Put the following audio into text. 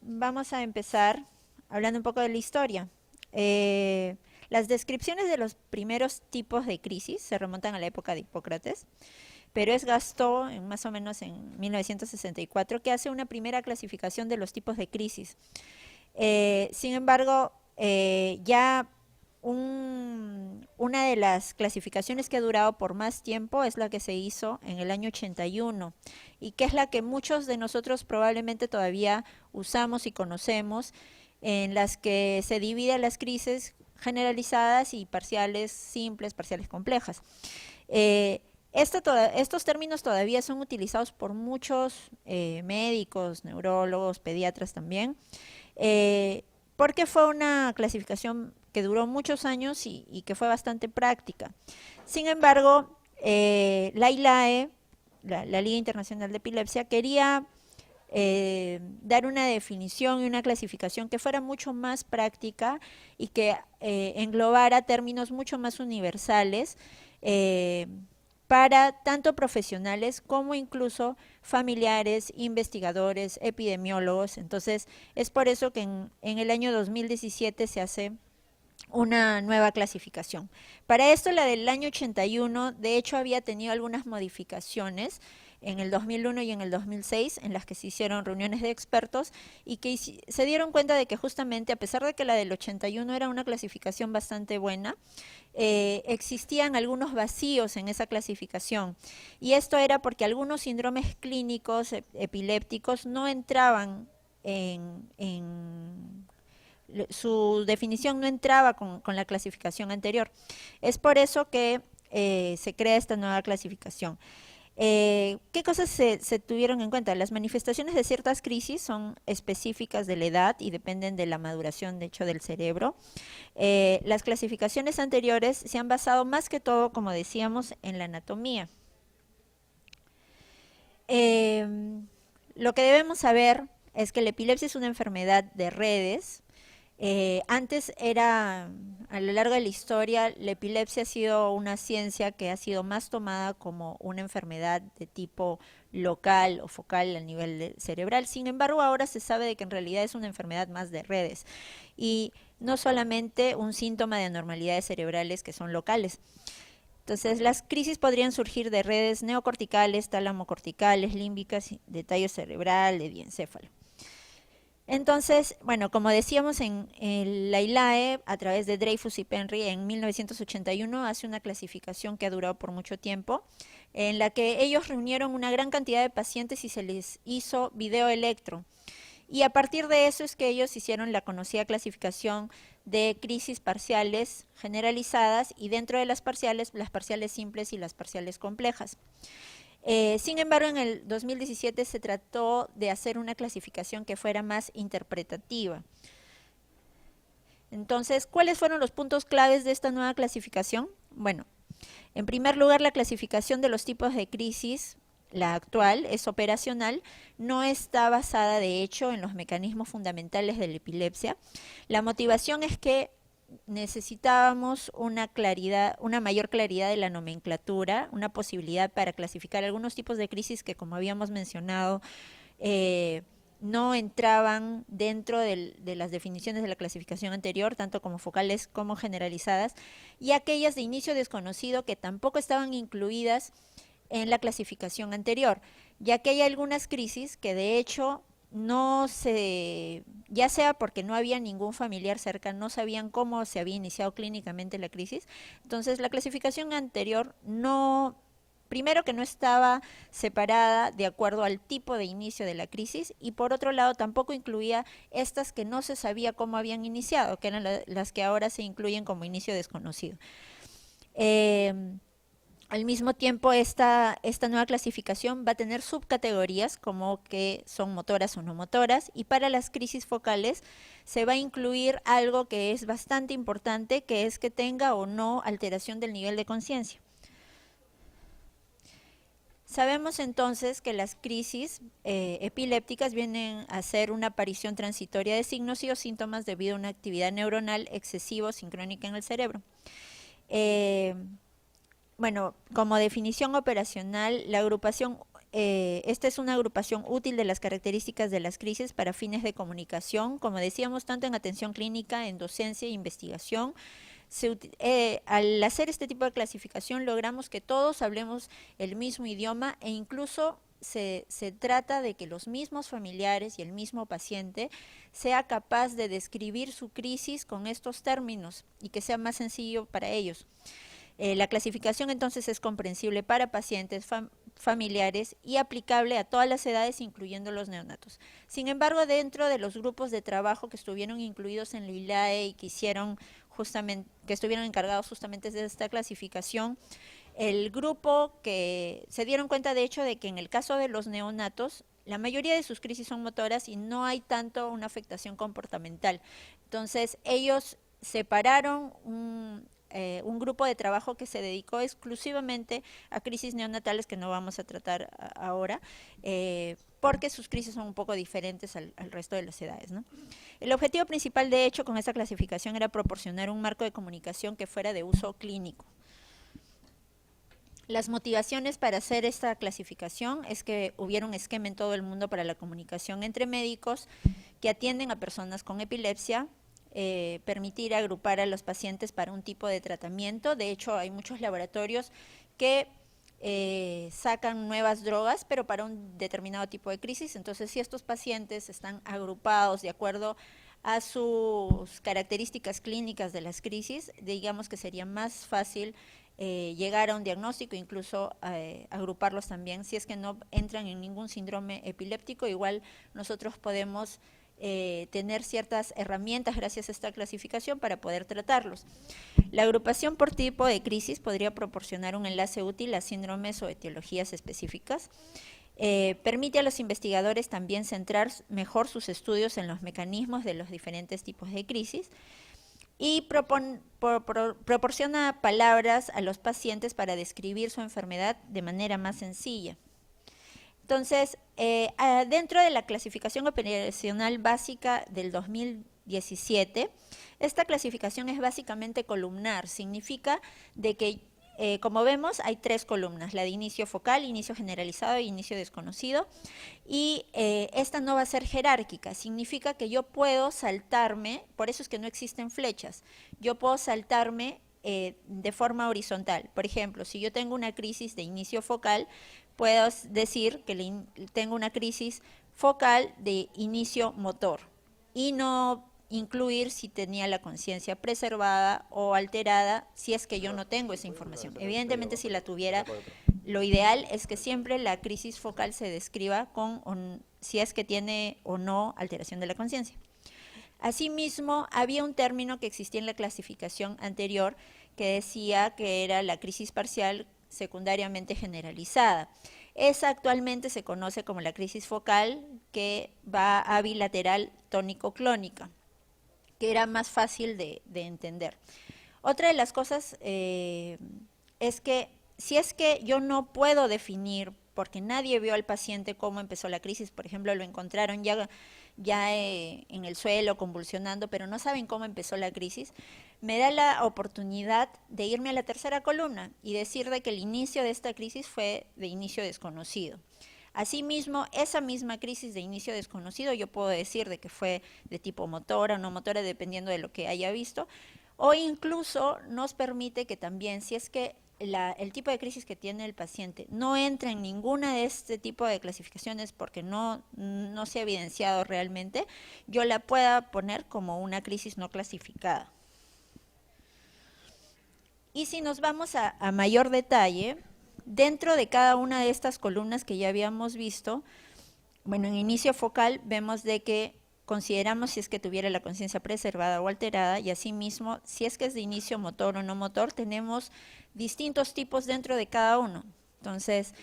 vamos a empezar hablando un poco de la historia. Eh, las descripciones de los primeros tipos de crisis se remontan a la época de Hipócrates, pero es Gastó, más o menos en 1964, que hace una primera clasificación de los tipos de crisis. Sin embargo, ya una de las clasificaciones que ha durado por más tiempo es la que se hizo en el año 81 y que es la que muchos de nosotros probablemente todavía usamos y conocemos, en las que se dividen las crisis generalizadas y parciales simples, parciales complejas. Estos términos todavía son utilizados por muchos médicos, neurólogos, pediatras también, eh, porque fue una clasificación que duró muchos años y que fue bastante práctica. Sin embargo, la ILAE, la Liga Internacional de Epilepsia, quería dar una definición y una clasificación que fuera mucho más práctica y que englobara términos mucho más universales, eh, para tanto profesionales como incluso familiares, investigadores, epidemiólogos. Entonces, es por eso que en el año 2017 se hace una nueva clasificación. Para esto, la del año 81, de hecho, había tenido algunas modificaciones en el 2001 y en el 2006, en las que se hicieron reuniones de expertos y que se dieron cuenta de que justamente, a pesar de que la del 81 era una clasificación bastante buena, existían algunos vacíos en esa clasificación. Y esto era porque algunos síndromes clínicos epilépticos no entraban su definición no entraba con la clasificación anterior. Es por eso que se crea esta nueva clasificación. ¿Qué cosas se tuvieron en cuenta? Las manifestaciones de ciertas crisis son específicas de la edad y dependen de la maduración, de hecho, del cerebro. Las clasificaciones anteriores se han basado más que todo, como decíamos, en la anatomía. Eh, lo que debemos saber es que la epilepsia es una enfermedad de redes. Antes era, a lo largo de la historia, la epilepsia ha sido una ciencia que ha sido más tomada como una enfermedad de tipo local o focal a nivel cerebral. Sin embargo, ahora se sabe de que en realidad es una enfermedad más de redes y no solamente un síntoma de anormalidades cerebrales que son locales. Entonces, las crisis podrían surgir de redes neocorticales, talamocorticales, límbicas, de tallo cerebral, de diencéfalo. Entonces, bueno, como decíamos en la ILAE, a través de Dreyfus y Penry, en 1981 hace una clasificación que ha durado por mucho tiempo, en la que ellos reunieron una gran cantidad de pacientes y se les hizo videoelectro. Y a partir de eso es que ellos hicieron la conocida clasificación de crisis parciales generalizadas y dentro de las parciales simples y las parciales complejas. Sin embargo, en el 2017 se trató de hacer una clasificación que fuera más interpretativa. Entonces, ¿cuáles fueron los puntos claves de esta nueva clasificación? Bueno, en primer lugar, la clasificación de los tipos de crisis, la actual, es operacional, no está basada de hecho en los mecanismos fundamentales de la epilepsia. La motivación es que necesitábamos una mayor claridad de la nomenclatura, una posibilidad para clasificar algunos tipos de crisis que, como habíamos mencionado, eh, no entraban dentro de las definiciones de la clasificación anterior, tanto como focales como generalizadas, y aquellas de inicio desconocido que tampoco estaban incluidas en la clasificación anterior, ya que hay algunas crisis que de hecho no se, ya sea porque no había ningún familiar cerca, no sabían cómo se había iniciado clínicamente la crisis, entonces la clasificación anterior no, primero que no estaba separada de acuerdo al tipo de inicio de la crisis y por otro lado tampoco incluía estas que no se sabía cómo habían iniciado, que eran las que ahora se incluyen como inicio desconocido. Eh, Al mismo tiempo, esta nueva clasificación va a tener subcategorías como que son motoras o no motoras y para las crisis focales se va a incluir algo que es bastante importante, que es que tenga o no alteración del nivel de conciencia. Sabemos entonces que las crisis epilépticas vienen a ser una aparición transitoria de signos y o síntomas debido a una actividad neuronal excesiva o sincrónica en el cerebro. Eh, Bueno, como definición operacional, la agrupación esta es una agrupación útil de las características de las crisis para fines de comunicación, como decíamos, tanto en atención clínica, en docencia e investigación. Al hacer este tipo de clasificación logramos que todos hablemos el mismo idioma e incluso se trata de que los mismos familiares y el mismo paciente sea capaz de describir su crisis con estos términos y que sea más sencillo para ellos. La clasificación entonces es comprensible para pacientes, familiares y aplicable a todas las edades, incluyendo los neonatos. Sin embargo, dentro de los grupos de trabajo que estuvieron incluidos en la ILAE y que estuvieron encargados justamente de esta clasificación, el grupo que se dieron cuenta de hecho de que en el caso de los neonatos, la mayoría de sus crisis son motoras y no hay tanto una afectación comportamental. Entonces, ellos separaron un grupo de trabajo que se dedicó exclusivamente a crisis neonatales que no vamos a tratar ahora, porque sus crisis son un poco diferentes al resto de las edades, ¿no? El objetivo principal, de hecho, con esta clasificación era proporcionar un marco de comunicación que fuera de uso clínico. Las motivaciones para hacer esta clasificación es que hubiera un esquema en todo el mundo para la comunicación entre médicos que atienden a personas con epilepsia, permitir agrupar a los pacientes para un tipo de tratamiento. De hecho, hay muchos laboratorios que sacan nuevas drogas, pero para un determinado tipo de crisis. Entonces, si estos pacientes están agrupados de acuerdo a sus características clínicas de las crisis, digamos que sería más fácil llegar a un diagnóstico, incluso agruparlos también. Si es que no entran en ningún síndrome epiléptico, igual nosotros podemos tener ciertas herramientas gracias a esta clasificación para poder tratarlos. La agrupación por tipo de crisis podría proporcionar un enlace útil a síndromes o etiologías específicas. Permite a los investigadores también centrar mejor sus estudios en los mecanismos de los diferentes tipos de crisis y proporciona palabras a los pacientes para describir su enfermedad de manera más sencilla. Entonces, dentro de la clasificación operacional básica del 2017, esta clasificación es básicamente columnar, significa de que, como vemos, hay 3 columnas, la de inicio focal, inicio generalizado y inicio desconocido, y esta no va a ser jerárquica, significa que yo puedo saltarme, por eso es que no existen flechas, yo puedo saltarme de forma horizontal. Por ejemplo, si yo tengo una crisis de inicio focal, puedo decir que tengo una crisis focal de inicio motor y no incluir si tenía la conciencia preservada o alterada, si es que yo no tengo esa información. Evidentemente, si la tuviera, lo ideal es que siempre la crisis focal se describa con si es que tiene o no alteración de la conciencia. Asimismo, había un término que existía en la clasificación anterior que decía que era la crisis parcial secundariamente generalizada. Esa actualmente se conoce como la crisis focal, que va a bilateral tónico-clónica, que era más fácil de entender. Otra de las cosas es que si es que yo no puedo definir, porque nadie vio al paciente cómo empezó la crisis, por ejemplo, lo encontraron ya en el suelo convulsionando, pero no saben cómo empezó la crisis, me da la oportunidad de irme a la tercera columna y decir de que el inicio de esta crisis fue de inicio desconocido. Asimismo, esa misma crisis de inicio desconocido yo puedo decir de que fue de tipo motora o no motora, dependiendo de lo que haya visto, o incluso nos permite que también, si es que el tipo de crisis que tiene el paciente no entra en ninguna de este tipo de clasificaciones porque no se ha evidenciado realmente, yo la pueda poner como una crisis no clasificada. Y si nos vamos a mayor detalle, dentro de cada una de estas columnas que ya habíamos visto, bueno, en inicio focal vemos de que consideramos si es que tuviera la conciencia preservada o alterada, y asimismo, si es que es de inicio motor o no motor, tenemos distintos tipos dentro de cada uno. Entonces,